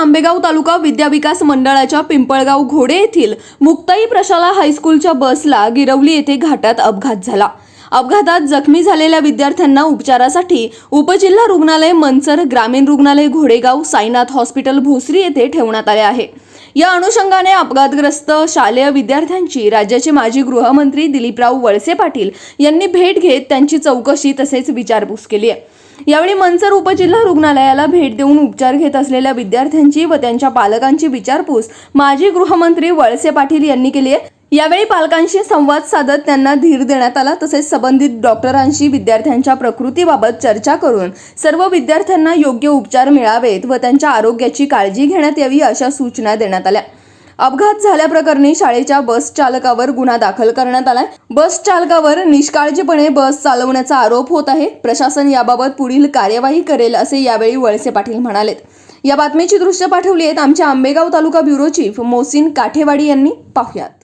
आंबेगाव तालुका विद्याविकास मंडळाच्या पिंपळगाव घोडे येथील मुक्ताई प्रशाला हायस्कूलच्या बसला गिरवली येथे घाटात अपघात झाला। अपघातात जखमी झालेल्या विद्यार्थ्यांना उपचारासाठी उपजिल्हा रुग्णालय मंचर, ग्रामीण रुग्णालय घोडेगाव, साईनाथ हॉस्पिटल भोसरी येथे ठेवण्यात आले आहे। या अनुषंगाने अपघातग्रस्त शालेय विद्यार्थ्यांची राज्याचे माजी गृहमंत्री दिलीपराव वळसे पाटील यांनी भेट घेत त्यांची चौकशी तसेच विचारपूस केली आहे। यावेळी मंचर उपजिल्हा रुग्णालयाला भेट देऊन उपचार घेत असलेल्या विद्यार्थ्यांची व त्यांच्या पालकांची विचारपूस माजी गृहमंत्री वळसे पाटील यांनी केली आहे। यावेळी पालकांशी संवाद साधत त्यांना धीर देण्यात आला, तसेच संबंधित डॉक्टरांशी विद्यार्थ्यांच्या प्रकृतीबाबत चर्चा करून सर्व विद्यार्थ्यांना योग्य उपचार मिळावेत व त्यांच्या आरोग्याची काळजी घेण्यात यावी अशा सूचना देण्यात आल्या। अपघात झाल्याप्रकरणी शाळेच्या बस चालकावर गुन्हा दाखल करण्यात आलाय। बस चालकावर निष्काळजीपणे बस चालवण्याचा आरोप होत आहे। प्रशासन याबाबत पुढील कार्यवाही करेल असे यावेळी वळसे पाटील म्हणालेत। या बातमीची दृश्य पाठवली आहेत आमच्या आंबेगाव तालुका ब्युरो चीफ मोहसिन काठेवाडी यांनी। पाहुयात।